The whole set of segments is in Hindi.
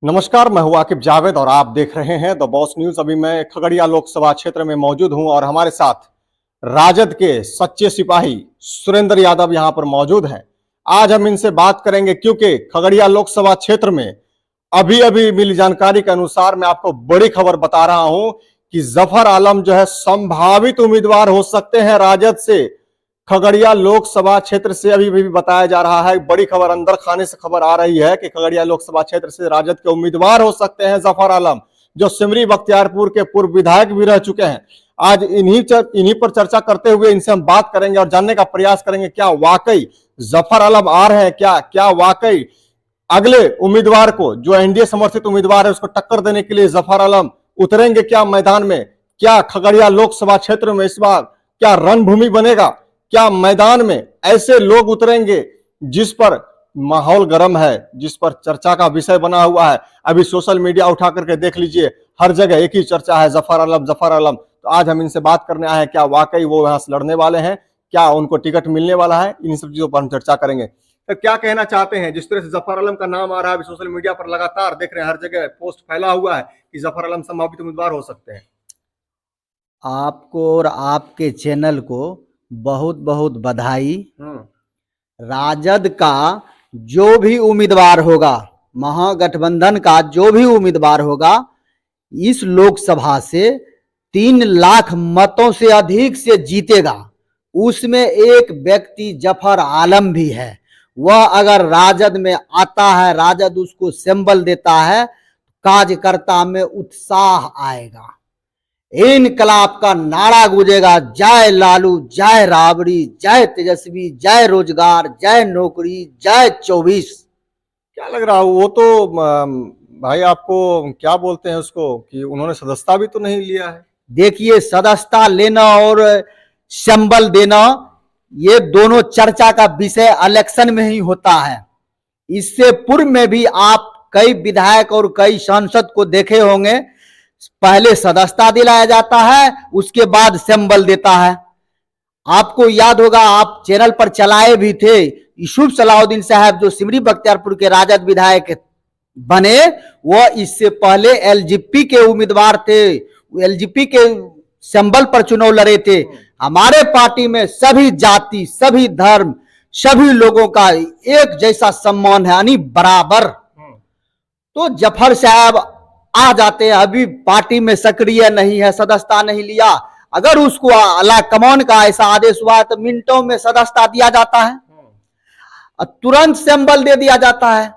नमस्कार, मैं हूं आकिब जावेद और आप देख रहे हैं द बॉस न्यूज। अभी मैं खगड़िया लोकसभा क्षेत्र में मौजूद हूं और हमारे साथ राजद के सच्चे सिपाही सुरेंद्र यादव यहां पर मौजूद हैं। आज हम इनसे बात करेंगे क्योंकि खगड़िया लोकसभा क्षेत्र में अभी अभी मिली जानकारी के अनुसार मैं आपको बड़ी खबर बता रहा हूं कि जफर आलम जो है संभावित उम्मीदवार हो सकते हैं राजद से। खगड़िया लोकसभा क्षेत्र से अभी भी बताया जा रहा है, बड़ी खबर अंदर खाने से खबर आ रही है कि खगड़िया लोकसभा क्षेत्र से राजद के उम्मीदवार हो सकते हैं जफर आलम, जो सिमरी बख्तियारपुर के पूर्व विधायक भी रह चुके हैं। आज इन्हीं पर चर्चा करते हुए इनसे हम बात करेंगे और जानने का प्रयास करेंगे क्या वाकई जफर आलम आ रहे हैं, क्या वाकई अगले उम्मीदवार को, जो एनडीए समर्थित उम्मीदवार है, उसको टक्कर देने के लिए जफर आलम उतरेंगे क्या मैदान में? क्या खगड़िया लोकसभा क्षेत्र में इस बार क्या रणभूमि बनेगा? क्या मैदान में ऐसे लोग उतरेंगे जिस पर माहौल गर्म है, जिस पर चर्चा का विषय बना हुआ है? अभी सोशल मीडिया उठा करके देख लीजिए, हर जगह एक ही चर्चा है, जफर आलम जफर आलम। तो आज हम इनसे बात करने आए हैं, क्या वाकई वो यहां से लड़ने वाले हैं, क्या उनको टिकट मिलने वाला है, इन सब चीजों पर हम चर्चा करेंगे। तो क्या कहना चाहते हैं? जिस तरह से जफर आलम का नाम आ रहा है, सोशल मीडिया पर लगातार देख रहे हैं, हर जगह पोस्ट फैला हुआ है कि जफर आलम संभावित उम्मीदवार हो सकते हैं। आपको और आपके चैनल को बहुत बहुत बधाई। राजद का जो भी उम्मीदवार होगा, महागठबंधन का जो भी उम्मीदवार होगा, इस लोकसभा से 3 लाख मतों से अधिक से जीतेगा। उसमें एक व्यक्ति जफर आलम भी है। वह अगर राजद में आता है, राजद उसको सिंबल देता है, कार्यकर्ता में उत्साह आएगा, इनकलाब का नारा गूंजेगा, जय लालू, जय राबड़ी, जय तेजस्वी, जय रोजगार, जय नौकरी, जय 24। क्या लग रहा है? वो तो भाई आपको क्या बोलते हैं उसको, कि उन्होंने सदस्यता भी तो नहीं लिया है। देखिए, सदस्यता लेना और सिंबल देना, ये दोनों चर्चा का विषय इलेक्शन में ही होता है। इससे पूर्व में भी आप कई विधायक और कई सांसद को देखे होंगे, पहले सदस्यता दिलाया जाता है, उसके बाद सिंबल देता है। आपको याद होगा, आप चैनल पर चलाए भी थे, यूसुफ सलाउद्दीन साहब जो सिमरी बख्तियारपुर के राजद विधायक बने, वो इससे पहले एलजेपी के उम्मीदवार थे, एलजेपी के सिंबल पर चुनाव लड़े थे। हमारे पार्टी में सभी जाति, सभी धर्म, सभी लोगों का एक जैसा सम्मान है, यानी बराबर। तो जफर साहब आ जाते हैं, अभी पार्टी में सक्रिय नहीं है, सदस्यता नहीं लिया। अगर उसको अला कमान का ऐसा आदेश हुआ तो मिनटों में सदस्यता दिया जाता है, तुरंत सिंबल दे दिया जाता है।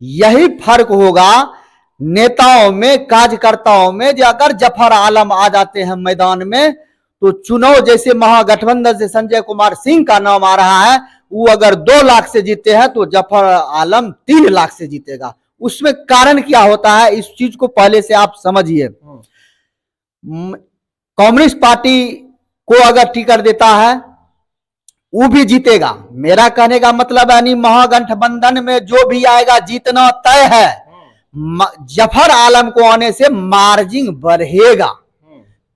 यही फर्क होगा नेताओं में, कार्यकर्ताओं में। जो अगर जफर आलम आ जाते हैं मैदान में, तो चुनाव जैसे महागठबंधन से संजय कुमार सिंह का नाम आ रहा है, वो अगर 2 लाख से जीते हैं तो जफर आलम 3 लाख से जीतेगा। उसमें कारण क्या होता है, इस चीज को पहले से आप समझिए। कम्युनिस्ट पार्टी को अगर टिकट देता है, वो भी जीतेगा। मेरा कहने का मतलब यानी महागठबंधन में जो भी आएगा जीतना तय है। जफर आलम को आने से मार्जिन बढ़ेगा।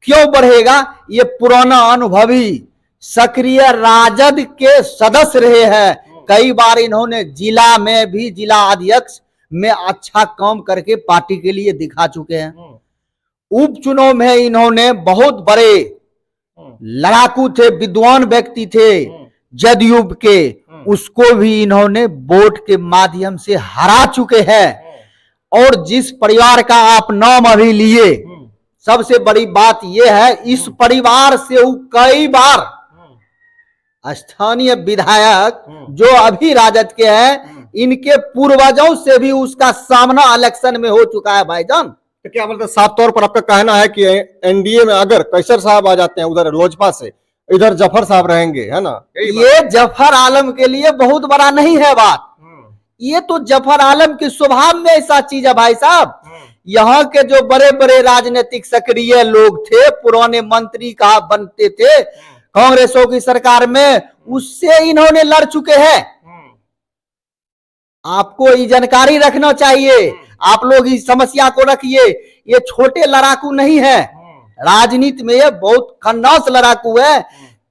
क्यों बढ़ेगा? ये पुराना अनुभवी सक्रिय राजद के सदस्य रहे हैं। कई बार इन्होंने जिला में भी, जिला अध्यक्ष में अच्छा काम करके पार्टी के लिए दिखा चुके हैं। उपचुनाव में इन्होंने बहुत बड़े लड़ाकू थे, विद्वान व्यक्ति थे जदयू के, उसको भी इन्होंने वोट के माध्यम से हरा चुके हैं। और जिस परिवार का आप नाम अभी लिए, सबसे बड़ी बात यह है, इस परिवार से वो कई बार स्थानीय विधायक जो अभी राजद के हैं, इनके पूर्वजों से भी उसका सामना इलेक्शन में हो चुका है भाईजान। तो क्या मतलब साफ तौर पर आपका कहना है कि एनडीए में अगर कैसर साहब आ जाते हैं उधर लोजपा से, इधर जफर साहब रहेंगे, है ना? ये जफर आलम के लिए बहुत बड़ा नहीं है बात। ये तो जफर आलम के स्वभाव में ऐसा चीज है भाई साहब। यहाँ के जो बड़े बड़े राजनीतिक सक्रिय लोग थे, पुराने मंत्री कहा बनते थे कांग्रेसों की सरकार में, उससे इन्होंने लड़ चुके हैं। आपको ये जानकारी रखना चाहिए, आप लोग इस समस्या को रखिए। ये छोटे लड़ाकू नहीं है, राजनीति में ये बहुत खन्नास लड़ाकू है।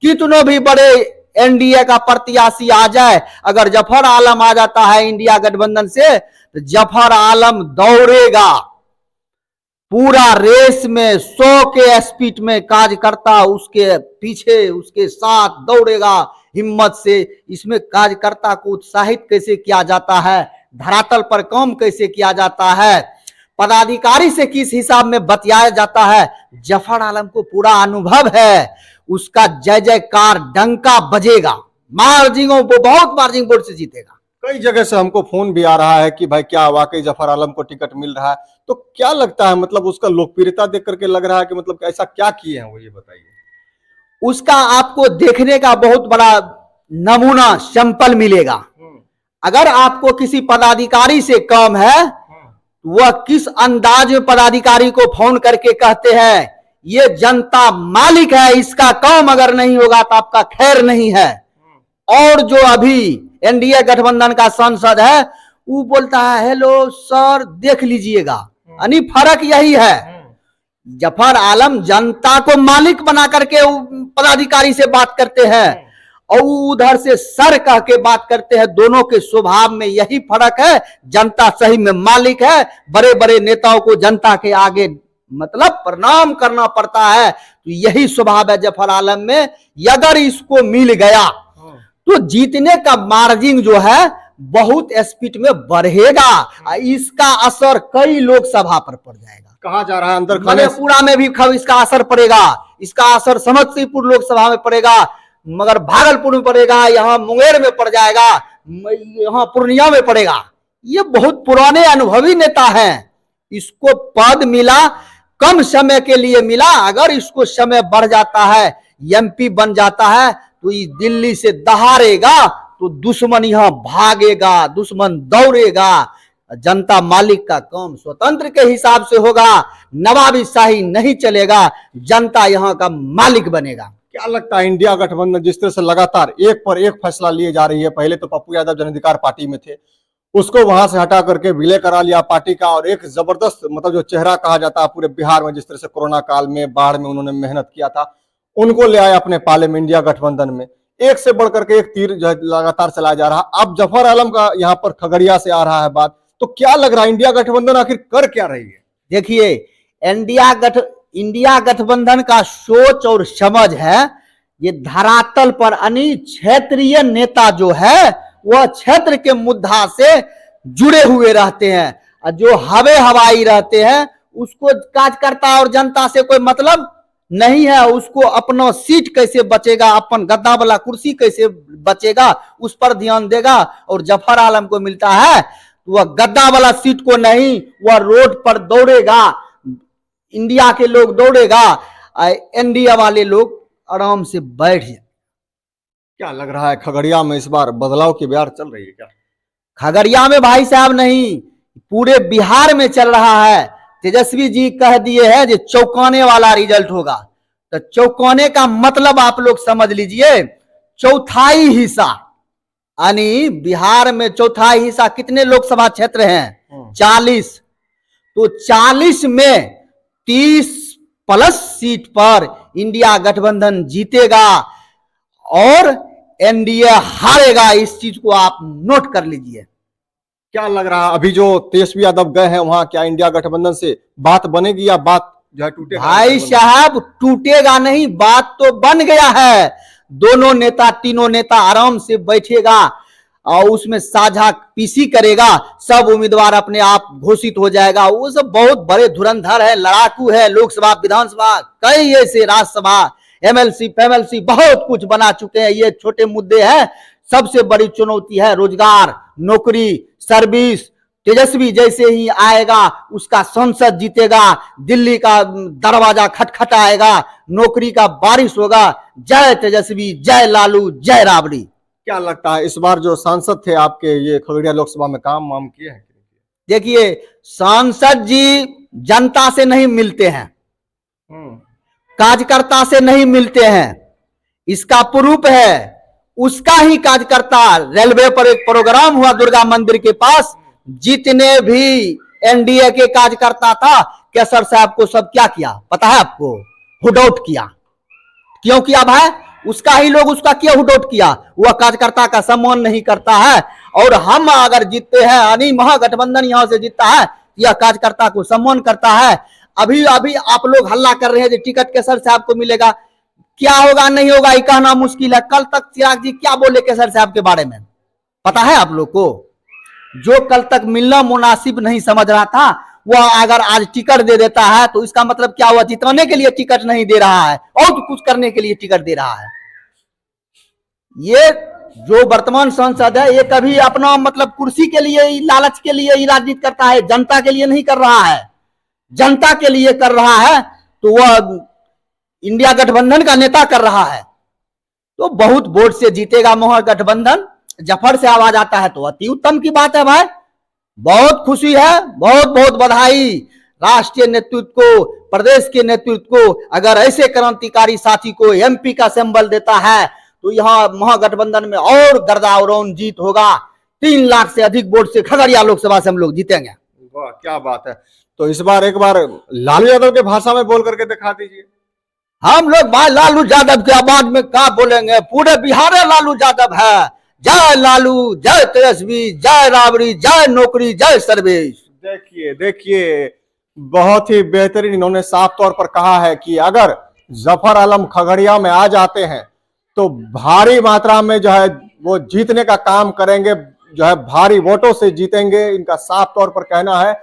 कितनों भी बड़े एनडीए का प्रत्याशी आ जाए, अगर जफर आलम आ जाता है इंडिया गठबंधन से, तो जफर आलम दौड़ेगा पूरा रेस में 100 के स्पीड में, कार्यकर्ता उसके पीछे उसके साथ दौड़ेगा हिम्मत से। इसमें कार्यकर्ता को उत्साहित कैसे किया जाता है, धरातल पर काम कैसे किया जाता है, पदाधिकारी से किस हिसाब में बतियाया जाता है, जफर आलम को पूरा अनुभव है। उसका जय जयकार डंका बजेगा, मार्जिंगों को बहुत मार्जिंग वोट से जीतेगा। कई जगह से हमको फोन भी आ रहा है कि भाई क्या वाकई जफर आलम को टिकट मिल रहा है, तो क्या लगता है, मतलब उसका लोकप्रियता देख करके लग रहा है कि मतलब ऐसा क्या किए हैं वो, ये बताइए। उसका आपको देखने का बहुत बड़ा नमूना सैंपल मिलेगा। अगर आपको किसी पदाधिकारी से काम है, वह किस अंदाज में पदाधिकारी को फोन करके कहते हैं ये जनता मालिक है, इसका काम अगर नहीं होगा तो आपका खैर नहीं है। और जो अभी एनडीए गठबंधन का सांसद है वो बोलता है हेलो सर देख लीजिएगा, यानी फर्क यही है। जफर आलम जनता को मालिक बना करके पदाधिकारी से बात करते हैं और उधर से सर कह के बात करते हैं। दोनों के स्वभाव में यही फर्क है। जनता सही में मालिक है, बड़े बड़े नेताओं को जनता के आगे मतलब प्रणाम करना पड़ता है, तो यही स्वभाव है जफर आलम में। अगर इसको मिल गया तो जीतने का मार्जिन जो है बहुत स्पीड में बढ़ेगा। इसका असर कई लोकसभा पर पड़ जाएगा। कहा जा रहा है अंदर मधेपुरा में भी इसका असर पड़ेगा, इसका असर समस्तीपुर लोकसभा में पड़ेगा, मगर भागलपुर में पड़ेगा, यहाँ मुंगेर में पड़ जाएगा, यहाँ पूर्णिया में पड़ेगा। ये बहुत पुराने अनुभवी नेता हैं। इसको पद मिला, कम समय के लिए मिला, अगर इसको समय बढ़ जाता है, एमपी बन जाता है तो ये दिल्ली से दहाड़ेगा तो दुश्मन यहाँ भागेगा, दुश्मन दौड़ेगा। जनता मालिक का काम स्वतंत्र के हिसाब से होगा, नवाबी शाही नहीं चलेगा, जनता यहाँ का मालिक बनेगा। क्या लगता है इंडिया गठबंधन जिस तरह से लगातार एक पर एक फैसला लिए जा रही है, पहले तो पप्पू यादव जन अधिकार पार्टी में थे, उसको वहां से हटा करके विलय करा लिया पार्टी का, और एक जबरदस्त मतलब जो चेहरा कहा जाता है पूरे बिहार में, जिस तरह से कोरोना काल में बाढ़ में उन्होंने मेहनत किया था, उनको ले आए अपने पाले में इंडिया गठबंधन में। एक से बढ़कर के एक तीर जो है लगातार चलाया जा रहा है। अब जफर आलम का यहाँ पर खगड़िया से आ रहा है बात, तो क्या लग रहा है इंडिया गठबंधन आखिर कर क्या रही है? देखिए इंडिया गठबंधन का सोच और समझ है, ये धरातल पर यानी क्षेत्रीय नेता जो है वह क्षेत्र के मुद्दा से जुड़े हुए रहते हैं, और जो हवाई रहते हैं उसको कार्यकर्ता और जनता से कोई मतलब नहीं है। उसको अपना सीट कैसे बचेगा, अपन गद्दा वाला कुर्सी कैसे बचेगा, उस पर ध्यान देगा। और जफर आलम को मिलता है तो वह गद्दा वाला सीट को नहीं, वह रोड पर दौड़ेगा, इंडिया के लोग दौड़ेगा, एनडीए वाले लोग आराम से बैठ जाए। क्या लग रहा है खगड़िया में इस बार बदलाव की बयार चल रही है क्या? खगड़िया में भाई साहब नहीं, पूरे बिहार में चल रहा है। तेजस्वी जी कह दिए हैं जो चौंकाने वाला रिजल्ट होगा, तो चौंकाने का मतलब आप लोग समझ लीजिए, चौथाई हिस्सा, यानी बिहार में चौथाई हिस्सा कितने लोकसभा क्षेत्र हैं? 40। तो 40 में 30+ सीट पर इंडिया गठबंधन जीतेगा और एनडीए हारेगा। इस चीज को आप नोट कर लीजिए। क्या लग रहा है अभी जो तेजस्वी यादव गए हैं वहां, क्या इंडिया गठबंधन से बात बनेगी या बात जो है टूटेगा? भाई साहब टूटेगा नहीं, बात तो बन गया है। दोनों नेता तीनों नेता आराम से बैठेगा और उसमें साझा पीसी करेगा, सब उम्मीदवार अपने आप घोषित हो जाएगा। वो सब बहुत बड़े धुरंधर है, लड़ाकू है, लोकसभा विधानसभा कई ऐसे राज्यसभा एमएलसी फेमएलसी बहुत कुछ बना चुके हैं। ये छोटे मुद्दे हैं, सबसे बड़ी चुनौती है रोजगार, नौकरी, सर्विस। तेजस्वी जैसे ही आएगा उसका संसद जीतेगा, दिल्ली का दरवाजा खटखटाएगा, नौकरी का बारिश होगा। जय तेजस्वी, जय लालू, जय राबड़ी। क्या लगता है इस बार जो सांसद थे आपके ये खगड़िया लोकसभा में काम वाम किए हैं? देखिए सांसद जी जनता से नहीं मिलते हैं, कार्यकर्ता से नहीं मिलते हैं। इसका प्रूफ है उसका ही कार्यकर्ता, रेलवे पर एक प्रोग्राम हुआ दुर्गा मंदिर के पास, जितने भी एनडीए के कार्यकर्ता था केसर साहब को सब क्या किया पता है आपको? हुडआउट किया। क्यों किया भाई? उसका ही लोग उसका क्यों हुडआउट किया? वह कार्यकर्ता का सम्मान नहीं करता है और हम अगर जीतते हैं यानी महागठबंधन यहां से जीतता है, यह कार्यकर्ता को सम्मान करता है। अभी अभी आप लोग हल्ला कर रहे हैं कि टिकट केसर साहब को मिलेगा, क्या होगा नहीं होगा ये कहना मुश्किल है। कल तक चिराग जी क्या बोले केसर साहब के बारे में पता है आप लोग को? जो कल तक मिलना मुनासिब नहीं समझ रहा था, वह अगर आज टिकट दे देता है तो इसका मतलब क्या हुआ? जिताने के लिए टिकट नहीं दे रहा है और कुछ करने के लिए टिकट दे रहा है। ये जो वर्तमान सांसद है, ये कभी अपना मतलब कुर्सी के लिए, लालच के लिए राजनीति करता है, जनता के लिए नहीं कर रहा है। जनता के लिए कर रहा है तो वह इंडिया गठबंधन का नेता कर रहा है, तो बहुत वोट से जीतेगा महागठबंधन। जफर से आवाज आता है तो अति उत्तम की बात है भाई, बहुत खुशी है, बहुत बहुत बधाई राष्ट्रीय नेतृत्व को, प्रदेश के नेतृत्व को। अगर ऐसे क्रांतिकारी साथी को एमपी का सिंबल देता है तो यहाँ महागठबंधन में और गर्दावरोन जीत होगा। 3 लाख से अधिक वोट से खगड़िया लोकसभा से हम लोग जीतेंगे। वाह क्या बात है। तो इस बार एक बार लालू यादव के भाषा में बोल करके दिखा दीजिए। हम लोग भाई लालू यादव के आवाज में क्या बोलेंगे? पूरे बिहार लालू यादव है। जय लालू, जय तेजस्वी, जय राबड़ी, जय नौकरी, जय सर्वेश। देखिए देखिए, बहुत ही बेहतरीन इन्होंने साफ तौर पर कहा है कि अगर जफर आलम खगड़िया में आ जाते हैं तो भारी मात्रा में जो है वो जीतने का काम करेंगे, जो है भारी वोटों से जीतेंगे। इनका साफ तौर पर कहना है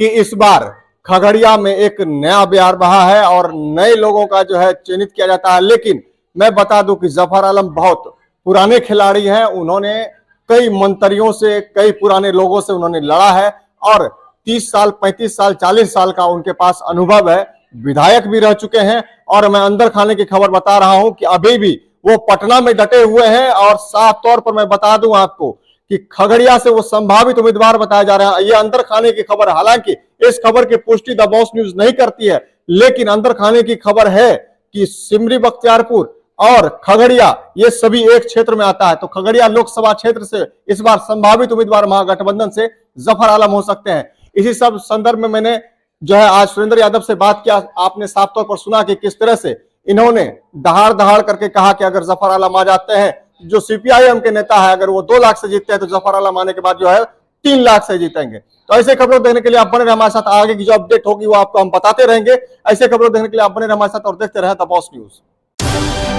कि इस बार खगड़िया में एक नया बिहार बहा है और नए लोगों का जो है चयनित किया जाता है। लेकिन मैं बता दूं कि जफर आलम बहुत पुराने खिलाड़ी हैं, उन्होंने कई मंत्रियों से, कई पुराने लोगों से उन्होंने लड़ा है और 30 साल, 35 साल, 40 साल का उनके पास अनुभव है। विधायक भी रह चुके हैं और मैं अंदर खाने की खबर बता रहा हूं कि अभी भी वो पटना में डटे हुए हैं। और साफ तौर पर मैं बता दूं आपको कि खगड़िया से वो संभावित उम्मीदवार बताया जा रहा है। ये अंदर खाने की खबर, हालांकि इस खबर की पुष्टि द बॉस न्यूज नहीं करती है, लेकिन अंदर खाने की खबर है कि सिमरी बख्तियारपुर और खगड़िया ये सभी एक क्षेत्र में आता है। तो खगड़िया लोकसभा क्षेत्र से इस बार संभावित उम्मीदवार महागठबंधन से जफर आलम हो सकते हैं। इसी सब संदर्भ में मैंने जो है आज सुरेंद्र यादव से बात किया। आपने साफ तौर पर सुना कि किस तरह से इन्होंने दहाड़ दहाड़ करके कहा कि अगर जफर आलम आ जाते हैं, जो सीपीआईएम के नेता है, अगर वो 2 लाख से जीतते हैं तो जफर आलम आने के बाद जो है 3 लाख से जीतेंगे। तो ऐसे खबरों देखने के लिए आप बने रहे हमारे साथ। आगे की जो अपडेट होगी वो आपको हम बताते रहेंगे। ऐसे खबरों देखने के लिए आप बने रहे हमारे साथ और देखते रहे द बॉस न्यूज।